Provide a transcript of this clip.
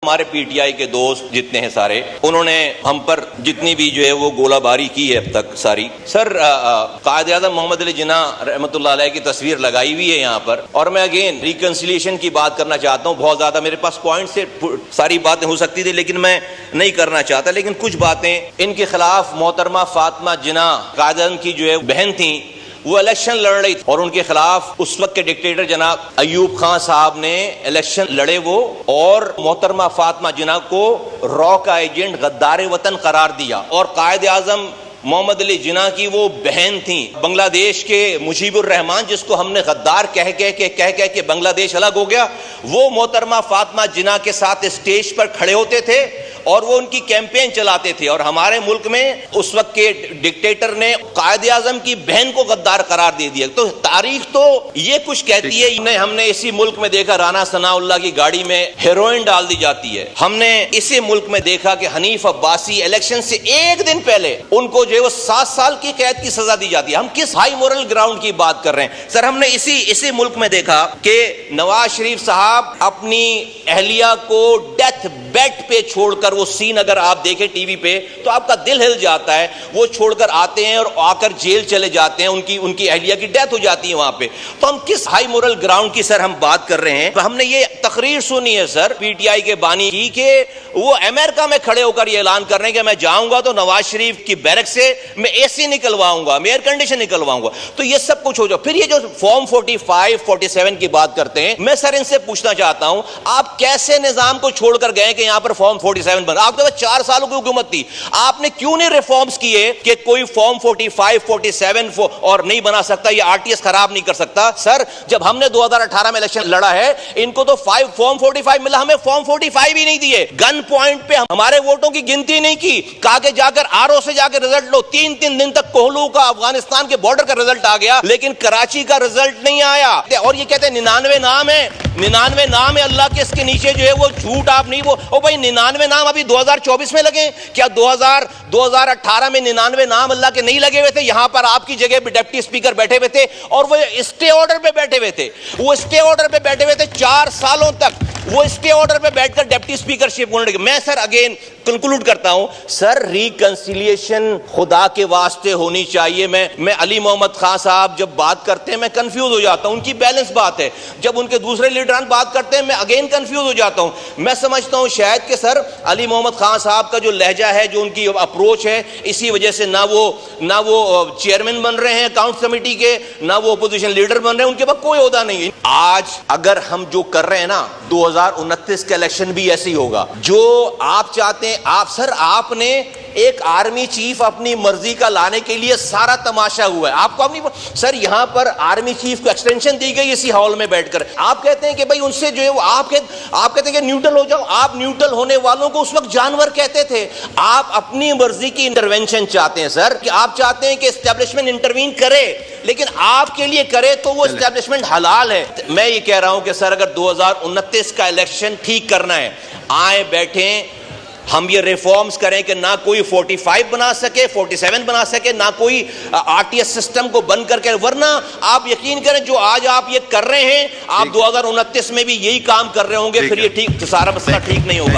ہمارے P T I کے دوست جتنے ہیں سارے، انہوں نے ہم پر جتنی بھی جو ہے وہ گولہ باری کی ہے اب تک ساری. سر قائد اعظم محمد علی جناح رحمۃ اللہ علیہ کی تصویر لگائی ہوئی ہے یہاں پر، اور میں اگین ریکنسیلیشن کی بات کرنا چاہتا ہوں. بہت زیادہ میرے پاس پوائنٹ سے ساری باتیں ہو سکتی تھی لیکن میں نہیں کرنا چاہتا، لیکن کچھ باتیں ان کے خلاف. محترمہ فاطمہ جناح قائد اعظم کی جو ہے بہن تھیں، وہ الیکشن لڑ رہی تھی اور ان کے خلاف اس وقت کے ڈکٹیٹر جناب ایوب خان صاحب نے الیکشن لڑے وہ، اور محترمہ فاطمہ جناح کو را کا ایجنٹ غدار وطن قرار دیا. اور قائد اعظم محمد علی جناح کی وہ بہن تھیں بنگلہ دیش کے مجیب الرحمان، جس کو ہم نے غدار کہہ کے بنگلہ دیش الگ ہو گیا، وہ محترمہ فاطمہ جناح کے ساتھ اسٹیج پر کھڑے ہوتے تھے اور وہ ان کی کیمپین چلاتے تھے. اور ہمارے ملک میں اس وقت کے ڈکٹیٹر نے قائد اعظم کی بہن کو غدار قرار دے دیا. تو تاریخ تو یہ کچھ کہتی ہے. ہم نے اسی ملک میں دیکھا رانا ثناء اللہ کی گاڑی میں ہیروئن ڈال دی جاتی ہے. ہم نے اسی ملک میں دیکھا کہ حنیف عباسی الیکشن سے ایک دن پہلے ان کو جو ہے وہ 7 سال کی قید کی سزا دی جاتی ہے. ہم کس ہائی مورل گراؤنڈ کی بات کر رہے ہیں سر؟ ہم نے اسی ملک میں دیکھا کہ نواز شریف صاحب اپنی اہلیہ کو ڈیتھ بیڈ پہ چھوڑ کر، وہ سین اگر آپ دیکھیں ٹی وی پہ تو آپ کا دل ہل جاتا ہے، وہ چھوڑ کر آتے ہیں اور آ کر جیل چلے جاتے ہیں، ان کی اہلیہ کی ڈیتھ ہو جاتی ہے وہاں پہ. تو ہم کس ہائی مورل گراؤنڈ کی سر ہم بات کر رہے ہیں؟ ہم نے یہ تقریر سنی ہے سر پی ٹی آئی کے بانی کی کہ وہ امریکہ میں کھڑے ہو کر یہ اعلان کر رہے ہیں کہ میں جاؤں گا تو نواز شریف کی بیرک سے میں اے سی نکلواؤں گا، میں ایئر کنڈیشن نکلواؤں گا. تو یہ سب کچھ ہو جائے. پھر یہ جو فارم 45 47 کی بات کرتے ہیں، میں سر ان سے پوچھنا چاہتا ہوں آپ کیسے نظام کو چھوڑ کر گئے کہ یہاں پر فارم 47 بنا؟ آپ کے پاس 4 سالوں کی حکومت تھی، آپ نے کیوں نہیں ریفارمز کیے کہ کوئی فارم 45 47 اور نہیں بنا سکتا، یہ آر ٹی ایس خراب نہیں کر سکتا؟ سر جب ہم نے 2018 میں الیکشن لڑا ہے، ان کو تو فارم 45 ملا، ہمیں فارم 45 ہی نہیں دیے. گن پوائنٹ پہ ہمارے ووٹوں کی گنتی نہیں کی، کہا کہ جا کر آر او سے جا کے رزلٹ لو. 3 دن تک کوہلو کا افغانستان کے بارڈر کا رزلٹ آ گیا لیکن کراچی کا رزلٹ نہیں آیا. اور یہ کہتے ہیں 99 نام ہے، 99 نام ہے اللہ کے، اس کے نیچے جو ہے وہ جھوٹ آپ نہیں. وہ بھائی 99 نام ابھی 2024 میں لگے کیا؟ 2018 میں 99 نام اللہ کے نہیں لگے ہوئے تھے؟ یہاں پر آپ کی جگہ پہ ڈپٹی اسپیکر بیٹھے ہوئے تھے اور وہ اسٹے آرڈر پہ بیٹھے ہوئے تھے. وہ اسٹے آرڈر پہ بیٹھے ہوئے تھے 4 سالوں تک، وہ اسٹے آرڈر پہ بیٹھ کر ڈپٹی اسپیکر شپ ہونے لگے. میں سر اگین کنکلوڈ کرتا ہوں سر، ریکنسیلیشن خدا کے واسطے ہونی چاہیے. میں علی محمد خان صاحب جب بات کرتے ہیں میں کنفیوز ہو جاتا ہوں، ان کی بیلنس بات ہے. جب ان کے دوسرے لیڈران بات کرتے ہیں میں اگین کنفیوز ہو جاتا ہوں. میں سمجھتا ہوں شاید کہ سر علی محمد خان صاحب کا جو لہجہ ہے، جو ان کی اپروچ ہے، اسی وجہ سے نہ وہ چیئرمین بن رہے ہیں اکاؤنٹس کمیٹی کے، نہ وہ اپوزیشن لیڈر بن رہے ہیں، ان کے پاس کوئی عہدہ نہیں ہے. آج اگر ہم جو کر رہے ہیں نا، 2029 کا الیکشن بھی ایسے ہی ہوگا جو آپ چاہتے ہیں. آپ نے ایک آرمی چیف اپنی مرضی کا لانے کے لیے سارا تماشا ہوا ہے. آپ کو اپنی سر یہاں پر آرمی چیف کو ایکسٹینشن دی گئی اسی ہال میں بیٹھ کر. آپ کہتے ہیں کہ بھائی ان سے جو ہے وہ آپ کہتے ہیں کہ نیوٹرل ہو جاؤ. آپ نیوٹرل ہونے والوں کو اس وقت جانور کہتے تھے. آپ اپنی مرضی کی انٹرونشن چاہتے ہیں سر، کہ آپ چاہتے ہیں کہ اسٹیبلشمنٹ انٹروین کرے، لیکن آپ کے لیے کرے تو وہ اسٹیبلشمنٹ حلال ہے. میں یہ کہہ رہا ہوں کہ سر اگر 2029 کا الیکشن ٹھیک کرنا ہے، آئیں بیٹھیں، ہم یہ ریفارمز کریں کہ نہ کوئی 45 بنا سکے، 47 بنا سکے، نہ کوئی آر ٹی ایس سسٹم کو بند کر کے. ورنہ آپ یقین کریں جو آج آپ یہ کر رہے ہیں، آپ 2029 میں بھی یہی کام کر رہے ہوں گے، پھر یہ ٹھیک سارا مسئلہ ٹھیک نہیں ہوگا.